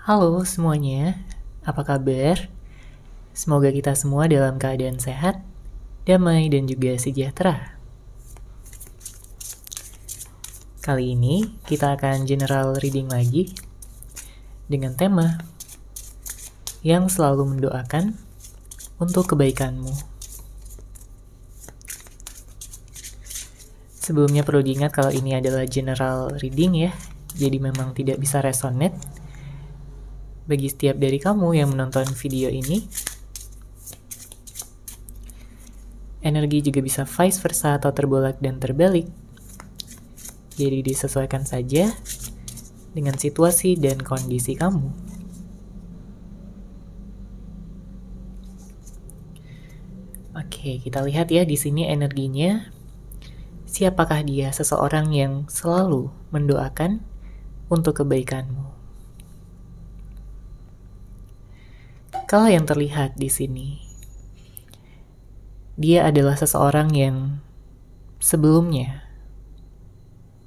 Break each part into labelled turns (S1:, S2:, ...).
S1: Halo semuanya, apa kabar? Semoga kita semua dalam keadaan sehat, damai, dan juga sejahtera. Kali ini kita akan general reading lagi dengan tema yang selalu mendoakan untuk kebaikanmu. Sebelumnya perlu diingat kalau ini adalah general reading ya, jadi memang tidak bisa resonate bagi setiap dari kamu yang menonton video ini. Energi juga bisa vice versa atau terbolak dan terbalik. Jadi disesuaikan saja dengan situasi dan kondisi kamu. Oke, kita lihat ya di sini energinya. Siapakah dia? Seseorang yang selalu mendoakan untuk kebaikanmu. Kalau yang terlihat di sini, dia adalah seseorang yang sebelumnya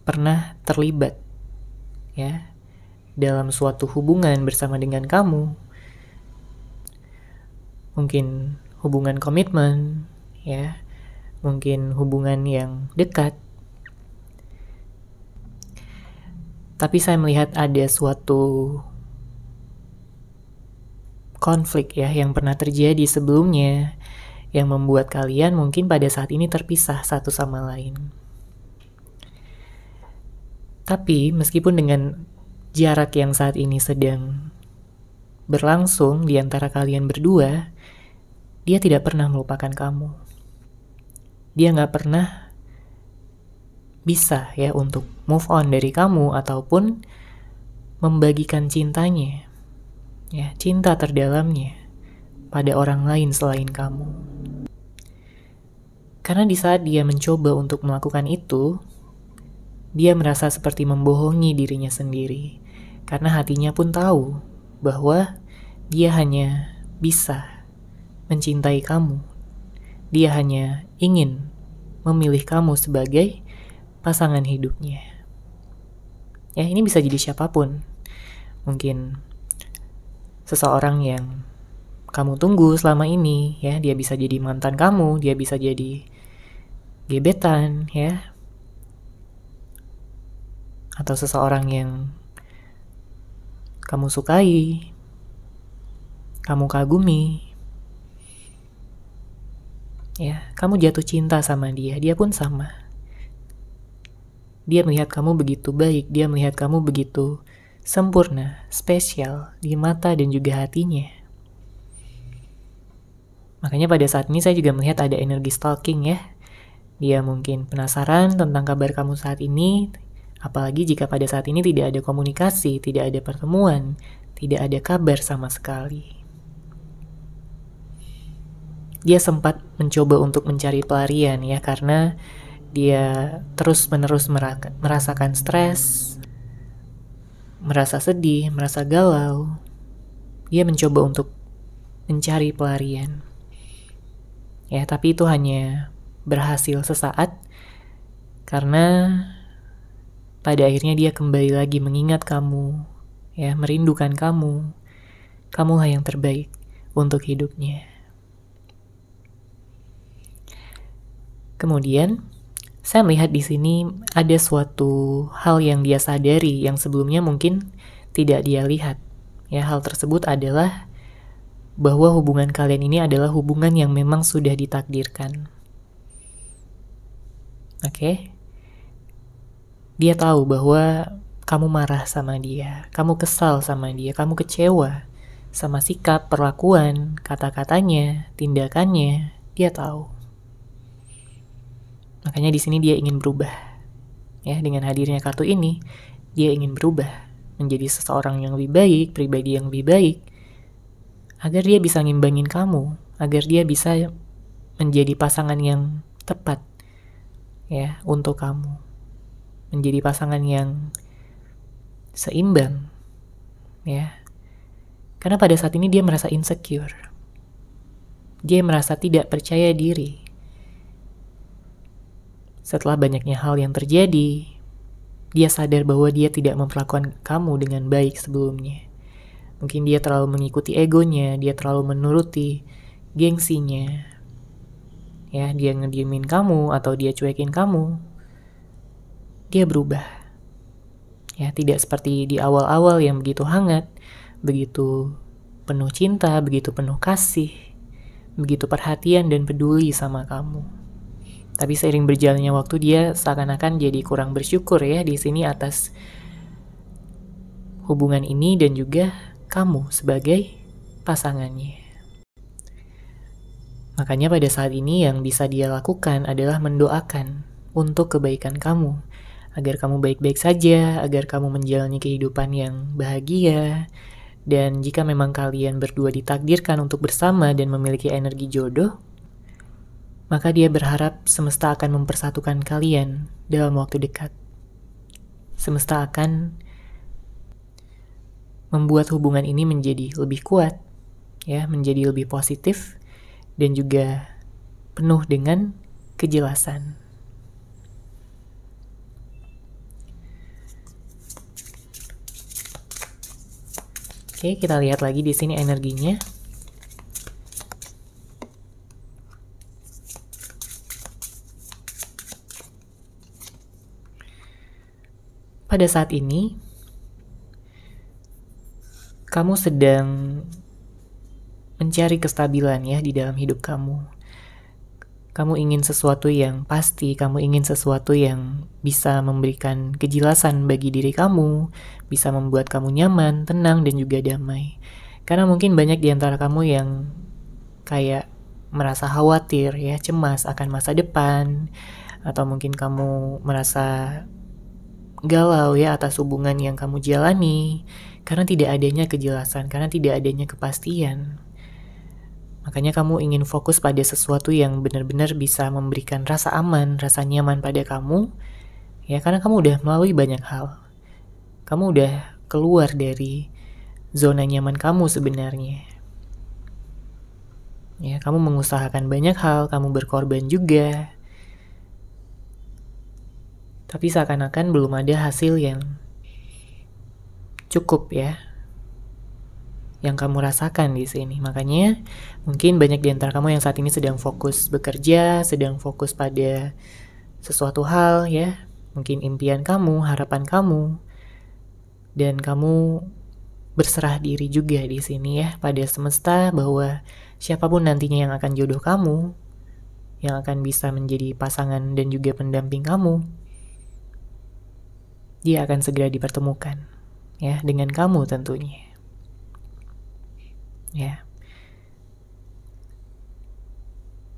S1: pernah terlibat ya dalam suatu hubungan bersama dengan kamu. Mungkin hubungan komitmen ya, mungkin hubungan yang dekat. Tapi saya melihat ada suatu konflik ya yang pernah terjadi sebelumnya yang membuat kalian mungkin pada saat ini terpisah satu sama lain. Tapi meskipun dengan jarak yang saat ini sedang berlangsung di antara kalian berdua, dia tidak pernah melupakan kamu. Dia nggak pernah bisa ya untuk move on dari kamu ataupun membagikan cintanya, ya cinta terdalamnya pada orang lain selain kamu. Karena di saat dia mencoba untuk melakukan itu, dia merasa seperti membohongi dirinya sendiri. Karena hatinya pun tahu bahwa dia hanya bisa mencintai kamu. Dia hanya ingin memilih kamu sebagai pasangan hidupnya. Ya, ini bisa jadi siapapun. Mungkin seseorang yang kamu tunggu selama ini, ya, dia bisa jadi mantan kamu, dia bisa jadi gebetan, ya. Atau seseorang yang kamu sukai, kamu kagumi. Ya, kamu jatuh cinta sama dia, dia pun sama. Dia melihat kamu begitu baik, dia melihat kamu begitu sempurna, spesial di mata dan juga hatinya. Makanya pada saat ini saya juga melihat ada energi stalking ya. Dia mungkin penasaran tentang kabar kamu saat ini, apalagi jika pada saat ini tidak ada komunikasi, tidak ada pertemuan, tidak ada kabar sama sekali. Dia sempat mencoba untuk mencari pelarian ya, karena dia terus-menerus merasakan stres, merasa sedih, merasa galau. Dia mencoba untuk mencari pelarian. Ya, tapi itu hanya berhasil sesaat karena pada akhirnya dia kembali lagi mengingat kamu, ya, merindukan kamu. Kamulah yang terbaik untuk hidupnya. Kemudian, saya melihat di sini ada suatu hal yang dia sadari yang sebelumnya mungkin tidak dia lihat. Ya, hal tersebut adalah bahwa hubungan kalian ini adalah hubungan yang memang sudah ditakdirkan. Oke? Dia tahu bahwa kamu marah sama dia, kamu kesal sama dia, kamu kecewa sama sikap, perlakuan, kata-katanya, tindakannya. Dia tahu. Makanya di sini dia ingin berubah. Ya, dengan hadirnya kartu ini, dia ingin berubah menjadi seseorang yang lebih baik, pribadi yang lebih baik, agar dia bisa ngimbangin kamu, agar dia bisa menjadi pasangan yang tepat ya untuk kamu. Menjadi pasangan yang seimbang ya. Karena pada saat ini dia merasa insecure. Dia merasa tidak percaya diri. Setelah banyaknya hal yang terjadi, dia sadar bahwa dia tidak memperlakukan kamu dengan baik sebelumnya. Mungkin dia terlalu mengikuti egonya, dia terlalu menuruti gengsinya. Ya, dia ngediemin kamu atau dia cuekin kamu. Dia berubah. Ya, tidak seperti di awal-awal yang begitu hangat, begitu penuh cinta, begitu penuh kasih, begitu perhatian dan peduli sama kamu. Tapi seiring berjalannya waktu dia seakan-akan jadi kurang bersyukur ya di sini atas hubungan ini dan juga kamu sebagai pasangannya. Makanya pada saat ini yang bisa dia lakukan adalah mendoakan untuk kebaikan kamu, agar kamu baik-baik saja, agar kamu menjalani kehidupan yang bahagia. Dan jika memang kalian berdua ditakdirkan untuk bersama dan memiliki energi jodoh, maka dia berharap semesta akan mempersatukan kalian dalam waktu dekat. Semesta akan membuat hubungan ini menjadi lebih kuat, ya, menjadi lebih positif dan juga penuh dengan kejelasan. Oke, kita lihat lagi di sini energinya. Pada saat ini, kamu sedang mencari kestabilan ya di dalam hidup kamu. Kamu ingin sesuatu yang pasti, kamu ingin sesuatu yang bisa memberikan kejelasan bagi diri kamu, bisa membuat kamu nyaman, tenang, dan juga damai. Karena mungkin banyak di antara kamu yang kayak merasa khawatir ya, cemas akan masa depan, atau mungkin kamu merasa galau ya atas hubungan yang kamu jalani, karena tidak adanya kejelasan, karena tidak adanya kepastian. Makanya kamu ingin fokus pada sesuatu yang benar-benar bisa memberikan rasa aman, rasa nyaman pada kamu, ya karena kamu udah melalui banyak hal. Kamu udah keluar dari zona nyaman kamu sebenarnya. Ya, kamu mengusahakan banyak hal, kamu berkorban juga. Tapi seakan-akan belum ada hasil yang cukup ya, yang kamu rasakan di sini. Makanya mungkin banyak di antara kamu yang saat ini sedang fokus bekerja, sedang fokus pada sesuatu hal ya, mungkin impian kamu, harapan kamu, dan kamu berserah diri juga di sini ya pada semesta bahwa siapapun nantinya yang akan jodoh kamu, yang akan bisa menjadi pasangan dan juga pendamping kamu, dia akan segera dipertemukan ya dengan kamu tentunya. Ya.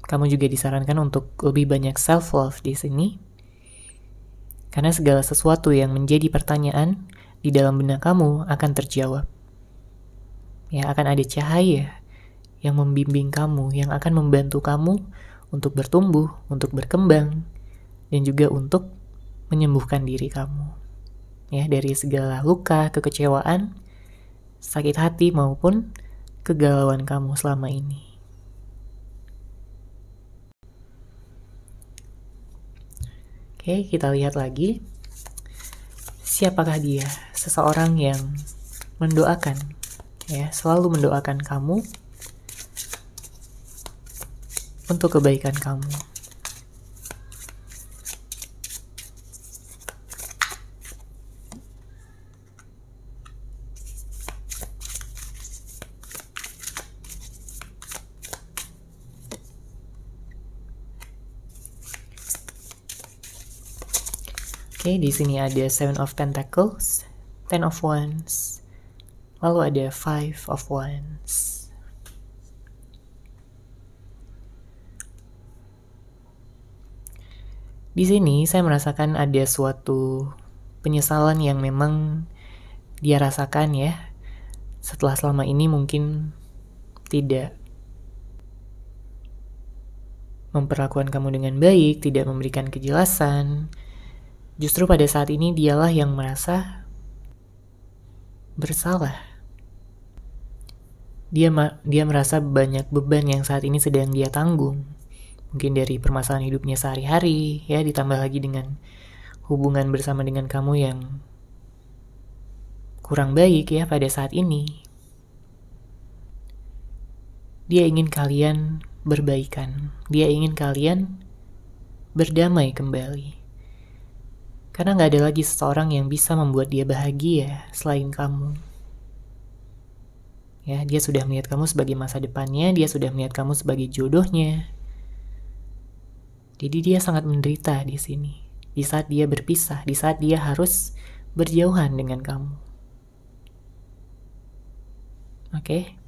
S1: Kamu juga disarankan untuk lebih banyak self-love di sini. Karena segala sesuatu yang menjadi pertanyaan di dalam benak kamu akan terjawab. Ya, akan ada cahaya yang membimbing kamu, yang akan membantu kamu untuk bertumbuh, untuk berkembang, dan juga untuk menyembuhkan diri kamu. Ya, dari segala luka, kekecewaan, sakit hati maupun kegalauan kamu selama ini. Oke, kita lihat lagi. Siapakah dia? Seseorang yang mendoakan, ya, selalu mendoakan kamu untuk kebaikan kamu. Oke, di sini ada 7 of Pentacles, 10 of Wands, lalu ada 5 of Wands. Di sini saya merasakan ada suatu penyesalan yang memang dia rasakan ya, setelah selama ini mungkin tidak memperlakukan kamu dengan baik, tidak memberikan kejelasan. Justru pada saat ini dialah yang merasa bersalah. Dia merasa banyak beban yang saat ini sedang dia tanggung. Mungkin dari permasalahan hidupnya sehari-hari, ya, ditambah lagi dengan hubungan bersama dengan kamu yang kurang baik ya pada saat ini. Dia ingin kalian berbaikan. Dia ingin kalian berdamai kembali. Karena gak ada lagi seseorang yang bisa membuat dia bahagia selain kamu. Ya, dia sudah melihat kamu sebagai masa depannya, dia sudah melihat kamu sebagai jodohnya. Jadi dia sangat menderita di sini. Di saat dia berpisah, di saat dia harus berjauhan dengan kamu. Oke?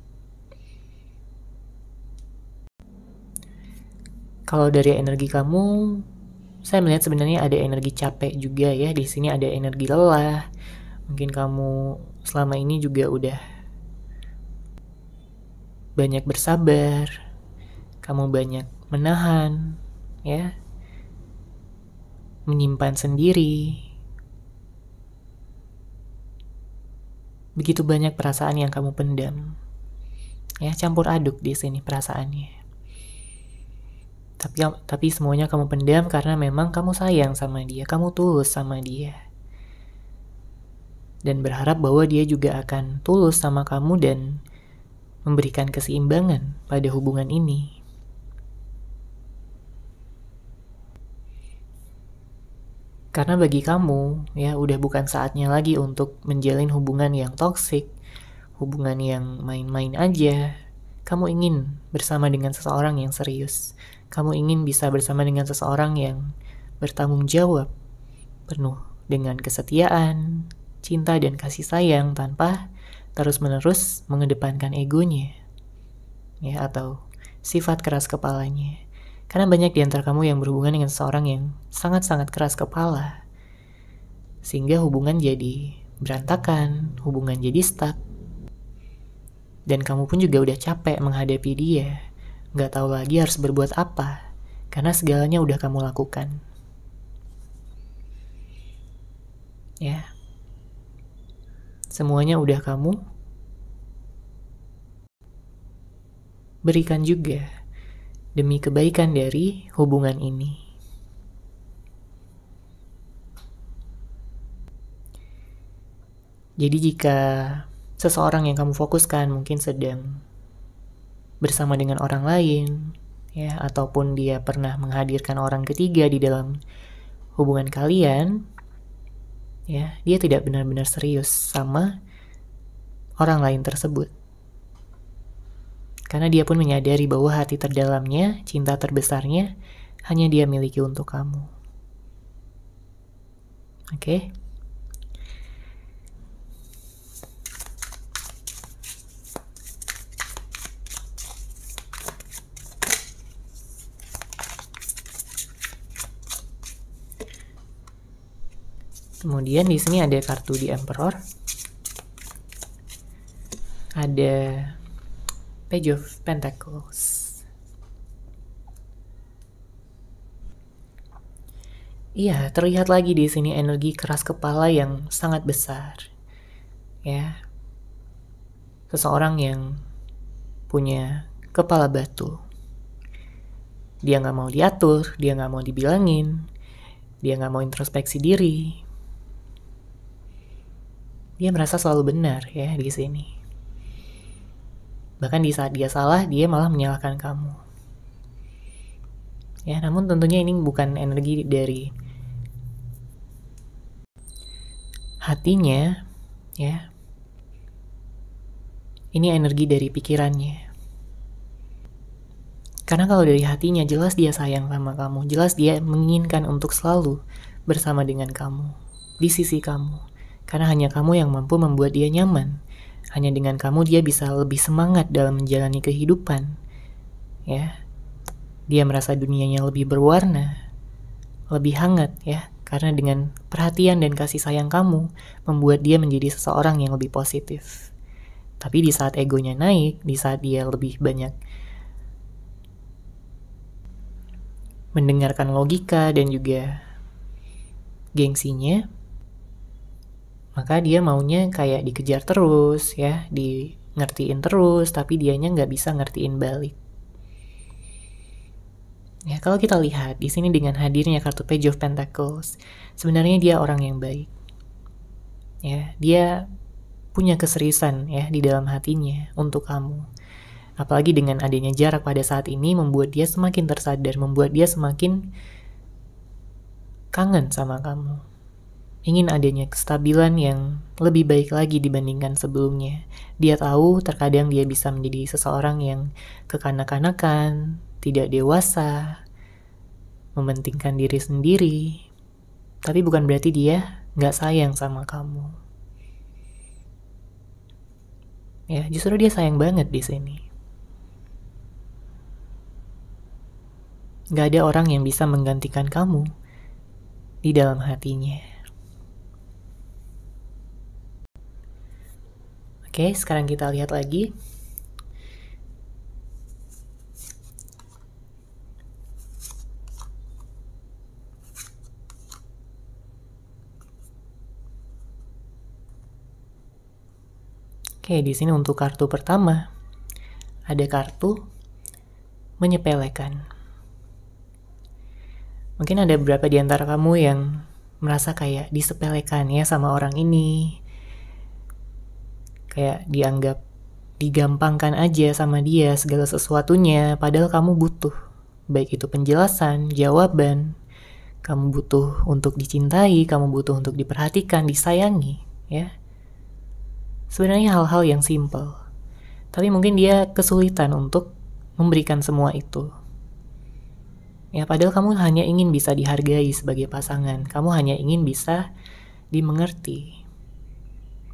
S1: Kalau dari energi kamu, saya melihat sebenarnya ada energi capek juga ya. Di sini ada energi lelah. Mungkin kamu selama ini juga udah banyak bersabar, kamu banyak menahan, ya, menyimpan sendiri. Begitu banyak perasaan yang kamu pendam, ya, campur aduk di sini perasaannya. Tapi semuanya kamu pendam karena memang kamu sayang sama dia, kamu tulus sama dia. Dan berharap bahwa dia juga akan tulus sama kamu dan memberikan keseimbangan pada hubungan ini. Karena bagi kamu, ya, udah bukan saatnya lagi untuk menjalin hubungan yang toksik, hubungan yang main-main aja. Kamu ingin bersama dengan seseorang yang serius. Kamu ingin bisa bersama dengan seseorang yang bertanggung jawab, penuh dengan kesetiaan, cinta dan kasih sayang tanpa terus-menerus mengedepankan egonya, ya, atau sifat keras kepalanya. Karena banyak di antara kamu yang berhubungan dengan seseorang yang sangat-sangat keras kepala, sehingga hubungan jadi berantakan, hubungan jadi stuck. Dan kamu pun juga udah capek menghadapi dia, gak tahu lagi harus berbuat apa, karena segalanya udah kamu lakukan. Ya, semuanya udah kamu berikan juga demi kebaikan dari hubungan ini. Jadi jika seseorang yang kamu fokuskan mungkin sedang bersama dengan orang lain, ya, ataupun dia pernah menghadirkan orang ketiga di dalam hubungan kalian, ya, dia tidak benar-benar serius sama orang lain tersebut. Karena dia pun menyadari bahwa hati terdalamnya, cinta terbesarnya, hanya dia miliki untuk kamu. Oke? Kemudian di sini ada kartu di Emperor. Ada Page of Pentacles. Iya, terlihat lagi di sini energi keras kepala yang sangat besar. Ya. Seseorang yang punya kepala batu. Dia nggak mau diatur, dia nggak mau dibilangin, dia nggak mau introspeksi diri. Dia merasa selalu benar ya di sini. Bahkan di saat dia salah, dia malah menyalahkan kamu. Ya, namun tentunya ini bukan energi dari hatinya, ya. Ini energi dari pikirannya. Karena kalau dari hatinya, jelas dia sayang sama kamu. Jelas dia menginginkan untuk selalu bersama dengan kamu, di sisi kamu. Karena hanya kamu yang mampu membuat dia nyaman. Hanya dengan kamu dia bisa lebih semangat dalam menjalani kehidupan. Ya. Dia merasa dunianya lebih berwarna, lebih hangat ya. Karena dengan perhatian dan kasih sayang kamu membuat dia menjadi seseorang yang lebih positif. Tapi di saat egonya naik, di saat dia lebih banyak mendengarkan logika dan juga gengsinya, maka dia maunya kayak dikejar terus ya, di ngertiin terus, tapi dianya nggak bisa ngertiin balik. Ya, kalau kita lihat di sini dengan hadirnya kartu Page of Pentacles, sebenarnya dia orang yang baik. Ya, dia punya keseriusan ya di dalam hatinya untuk kamu. Apalagi dengan adanya jarak pada saat ini membuat dia semakin tersadar, membuat dia semakin kangen sama kamu. Ingin adanya kestabilan yang lebih baik lagi dibandingkan sebelumnya. Dia tahu terkadang dia bisa menjadi seseorang yang kekanak-kanakan, tidak dewasa, mementingkan diri sendiri. Tapi bukan berarti dia nggak sayang sama kamu. Ya, justru dia sayang banget di sini. Nggak ada orang yang bisa menggantikan kamu di dalam hatinya. Oke, sekarang kita lihat lagi. Oke, di sini untuk kartu pertama, ada kartu menyepelekan. Mungkin ada beberapa di antara kamu yang merasa kayak disepelekan ya sama orang ini. Kayak dianggap digampangkan aja sama dia segala sesuatunya, padahal kamu butuh. Baik itu penjelasan, jawaban, kamu butuh untuk dicintai, kamu butuh untuk diperhatikan, disayangi, ya. Sebenarnya hal-hal yang simple. Tapi mungkin dia kesulitan untuk memberikan semua itu. Ya, padahal kamu hanya ingin bisa dihargai sebagai pasangan. Kamu hanya ingin bisa dimengerti.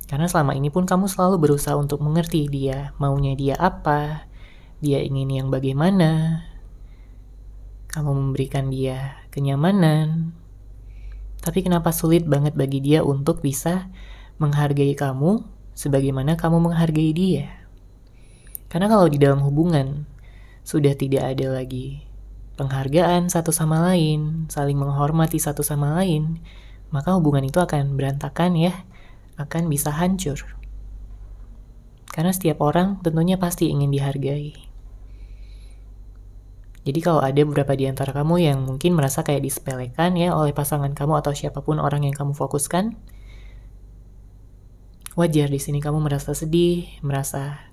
S1: Karena selama ini pun kamu selalu berusaha untuk mengerti dia. Maunya dia apa, dia ingin yang bagaimana. Kamu memberikan dia kenyamanan. Tapi kenapa sulit banget bagi dia untuk bisa menghargai kamu sebagaimana kamu menghargai dia? Karena kalau di dalam hubungan sudah tidak ada lagi penghargaan satu sama lain, saling menghormati satu sama lain, maka hubungan itu akan berantakan ya, akan bisa hancur. Karena setiap orang tentunya pasti ingin dihargai. Jadi kalau ada beberapa di antara kamu yang mungkin merasa kayak disepelekan ya oleh pasangan kamu atau siapapun orang yang kamu fokuskan, wajar di sini kamu merasa sedih, merasa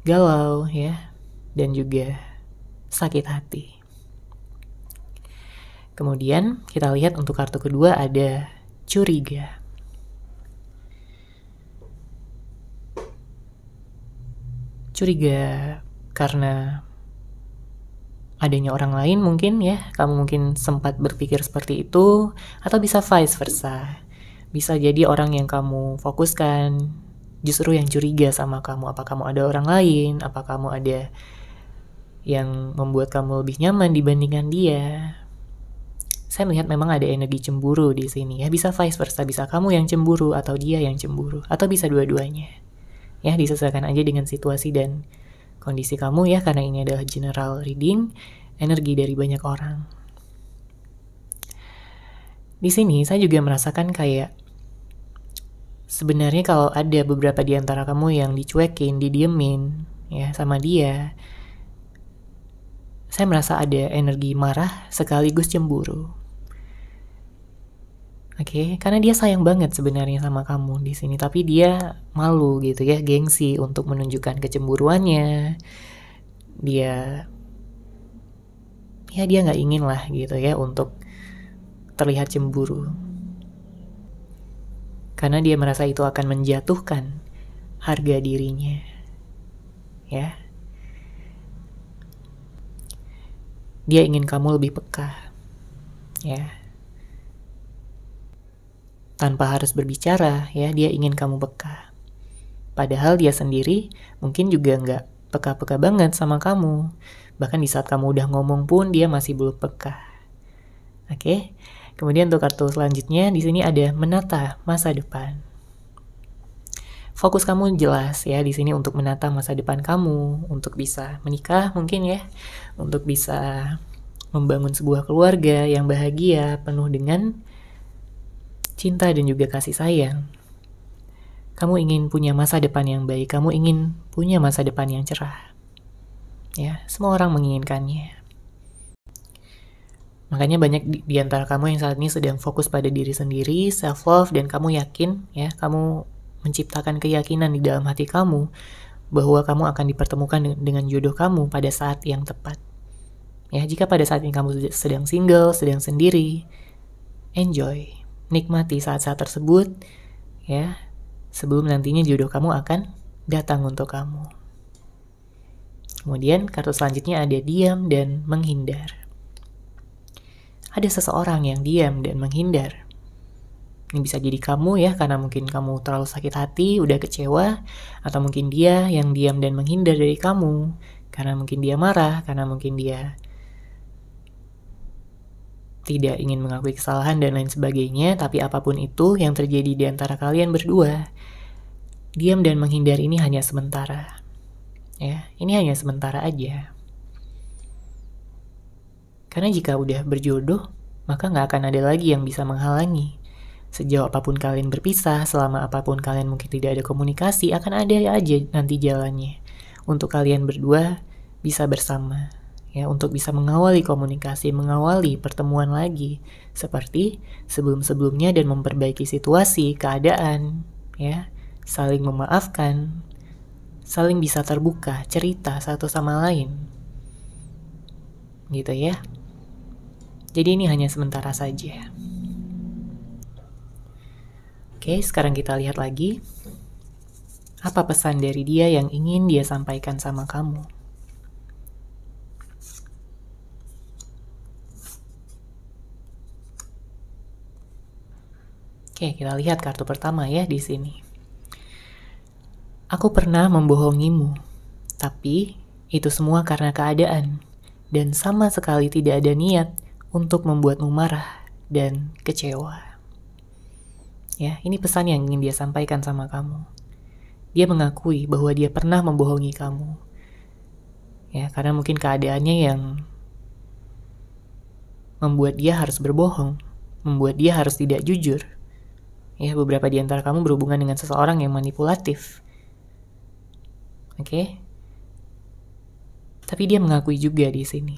S1: galau ya, dan juga sakit hati. Kemudian kita lihat untuk kartu kedua ada curiga. Curiga karena adanya orang lain mungkin ya, kamu mungkin sempat berpikir seperti itu, atau bisa vice versa. Bisa jadi orang yang kamu fokuskan justru yang curiga sama kamu. Apa kamu ada orang lain, apa kamu ada yang membuat kamu lebih nyaman dibandingkan dia. Saya melihat memang ada energi cemburu di sini ya, bisa vice versa, bisa kamu yang cemburu atau dia yang cemburu, atau bisa dua-duanya. Ya, disesuaikan aja dengan situasi dan kondisi kamu ya, karena ini adalah general reading, energi dari banyak orang. Di sini saya juga merasakan kayak sebenarnya kalau ada beberapa di antara kamu yang dicuekin, didiemin ya sama dia, saya merasa ada energi marah sekaligus cemburu. Oke, karena dia sayang banget sebenarnya sama kamu di sini, tapi dia malu gitu ya, gengsi untuk menunjukkan kecemburuannya. Dia nggak ingin lah gitu ya untuk terlihat cemburu. Karena dia merasa itu akan menjatuhkan harga dirinya. Ya. Dia ingin kamu lebih peka. Ya. Tanpa harus berbicara, ya, dia ingin kamu peka. Padahal dia sendiri mungkin juga nggak peka-peka banget sama kamu. Bahkan di saat kamu udah ngomong pun dia masih belum peka. Oke. Kemudian untuk kartu selanjutnya di sini ada menata masa depan. Fokus kamu jelas ya di sini untuk menata masa depan kamu, untuk bisa menikah mungkin ya, untuk bisa membangun sebuah keluarga yang bahagia, penuh dengan cinta dan juga kasih sayang. Kamu ingin punya masa depan yang baik, kamu ingin punya masa depan yang cerah. Ya, semua orang menginginkannya. Makanya banyak di antara kamu yang saat ini sedang fokus pada diri sendiri, self-love, dan kamu yakin, ya, kamu menciptakan keyakinan di dalam hati kamu bahwa kamu akan dipertemukan dengan jodoh kamu pada saat yang tepat. Ya, jika pada saat ini kamu sedang single, sedang sendiri, enjoy, nikmati saat-saat tersebut, ya, sebelum nantinya jodoh kamu akan datang untuk kamu. Kemudian kartu selanjutnya ada diam dan menghindar. Ada seseorang yang diam dan menghindar. Ini bisa jadi kamu ya, karena mungkin kamu terlalu sakit hati, udah kecewa, atau mungkin dia yang diam dan menghindar dari kamu, karena mungkin dia marah, karena mungkin dia tidak ingin mengakui kesalahan dan lain sebagainya. Tapi apapun itu yang terjadi di antara kalian berdua, diam dan menghindar ini hanya sementara. Ya, ini hanya sementara aja. Karena jika udah berjodoh, maka nggak akan ada lagi yang bisa menghalangi. Sejauh apapun kalian berpisah, selama apapun kalian mungkin tidak ada komunikasi, akan ada aja nanti jalannya untuk kalian berdua bisa bersama. Ya, untuk bisa mengawali komunikasi, mengawali pertemuan lagi seperti sebelum-sebelumnya dan memperbaiki situasi, keadaan, ya, saling memaafkan, saling bisa terbuka, cerita satu sama lain. Gitu ya. Jadi ini hanya sementara saja. Oke, sekarang kita lihat lagi. Apa pesan dari dia yang ingin dia sampaikan sama kamu? Oke, kita lihat kartu pertama ya di sini. Aku pernah membohongimu, tapi itu semua karena keadaan, dan sama sekali tidak ada niat untuk membuatmu marah dan kecewa. Ya, ini pesan yang ingin dia sampaikan sama kamu. Dia mengakui bahwa dia pernah membohongi kamu. Ya, karena mungkin keadaannya yang membuat dia harus berbohong, membuat dia harus tidak jujur. Ya, beberapa di antara kamu berhubungan dengan seseorang yang manipulatif. Oke? Tapi dia mengakui juga di sini.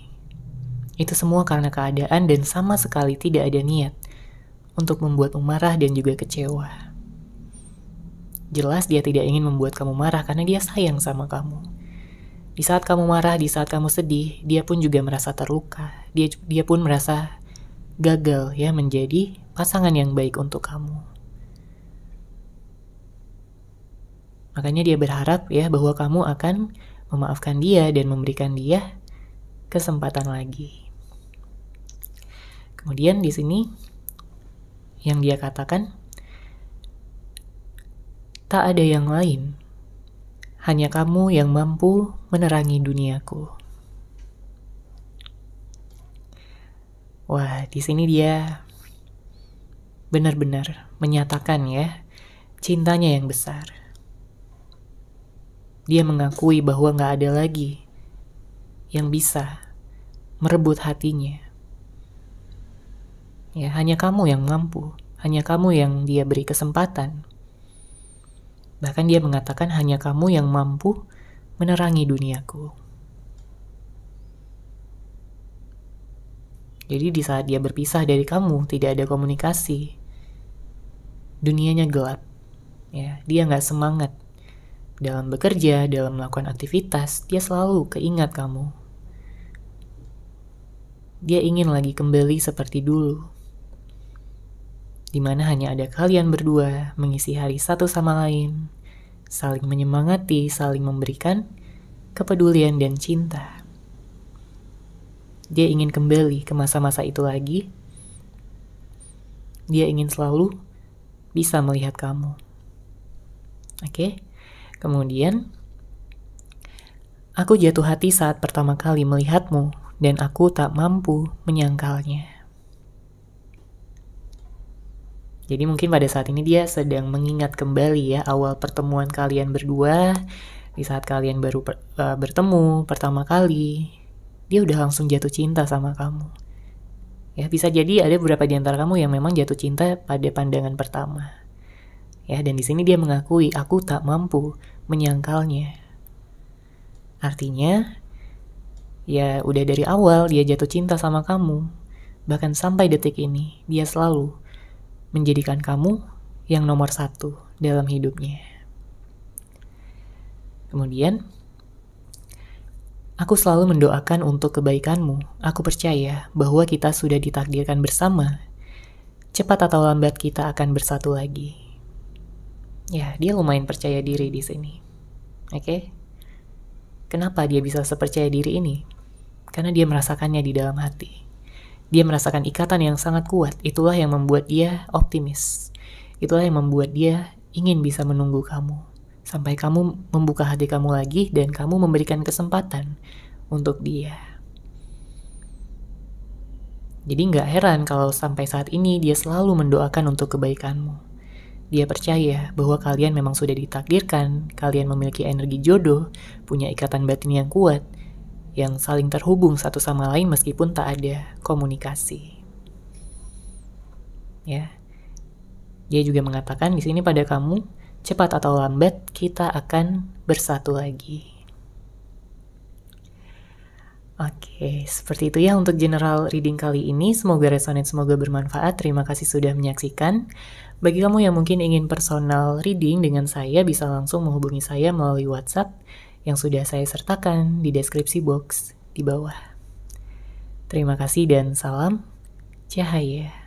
S1: Itu semua karena keadaan dan sama sekali tidak ada niat untuk membuatmu marah dan juga kecewa. Jelas dia tidak ingin membuat kamu marah karena dia sayang sama kamu. Di saat kamu marah, di saat kamu sedih, dia pun juga merasa terluka. Dia pun merasa gagal ya menjadi pasangan yang baik untuk kamu. Makanya dia berharap ya bahwa kamu akan memaafkan dia dan memberikan dia kesempatan lagi. Kemudian di sini yang dia katakan, tak ada yang lain, hanya kamu yang mampu menerangi duniaku. Wah, di sini dia benar-benar menyatakan ya cintanya yang besar. Dia mengakui bahwa gak ada lagi yang bisa merebut hatinya. Ya, hanya kamu yang mampu, hanya kamu yang dia beri kesempatan. Bahkan dia mengatakan hanya kamu yang mampu menerangi duniaku. Jadi di saat dia berpisah dari kamu, tidak ada komunikasi. Dunianya gelap. Ya, dia gak semangat dalam bekerja, dalam melakukan aktivitas, dia selalu keingat kamu. Dia ingin lagi kembali seperti dulu, di mana hanya ada kalian berdua mengisi hari satu sama lain, saling menyemangati, saling memberikan kepedulian dan cinta. Dia ingin kembali ke masa-masa itu lagi. Dia ingin selalu bisa melihat kamu. Oke? Kemudian, aku jatuh hati saat pertama kali melihatmu dan aku tak mampu menyangkalnya. Jadi mungkin pada saat ini dia sedang mengingat kembali ya awal pertemuan kalian berdua. Di saat kalian baru bertemu pertama kali, dia udah langsung jatuh cinta sama kamu. Ya, bisa jadi ada beberapa di antara kamu yang memang jatuh cinta pada pandangan pertama. Ya, dan di sini dia mengakui aku tak mampu menyangkalnya. Artinya, ya udah dari awal dia jatuh cinta sama kamu. Bahkan sampai detik ini, dia selalu menjadikan kamu yang nomor satu dalam hidupnya. Kemudian, aku selalu mendoakan untuk kebaikanmu. Aku percaya bahwa kita sudah ditakdirkan bersama. Cepat atau lambat kita akan bersatu lagi. Ya, dia lumayan percaya diri di sini. Oke? Kenapa dia bisa sepercaya diri ini? Karena dia merasakannya di dalam hati. Dia merasakan ikatan yang sangat kuat. Itulah yang membuat dia optimis. Itulah yang membuat dia ingin bisa menunggu kamu. Sampai kamu membuka hati kamu lagi dan kamu memberikan kesempatan untuk dia. Jadi gak heran kalau sampai saat ini dia selalu mendoakan untuk kebaikanmu. Dia percaya bahwa kalian memang sudah ditakdirkan, kalian memiliki energi jodoh, punya ikatan batin yang kuat, yang saling terhubung satu sama lain meskipun tak ada komunikasi. Ya. Dia juga mengatakan di sini pada kamu, cepat atau lambat kita akan bersatu lagi. Oke, seperti itu ya untuk general reading kali ini. Semoga resonate, semoga bermanfaat. Terima kasih sudah menyaksikan. Bagi kamu yang mungkin ingin personal reading dengan saya, bisa langsung menghubungi saya melalui WhatsApp yang sudah saya sertakan di deskripsi box di bawah. Terima kasih dan salam cahaya.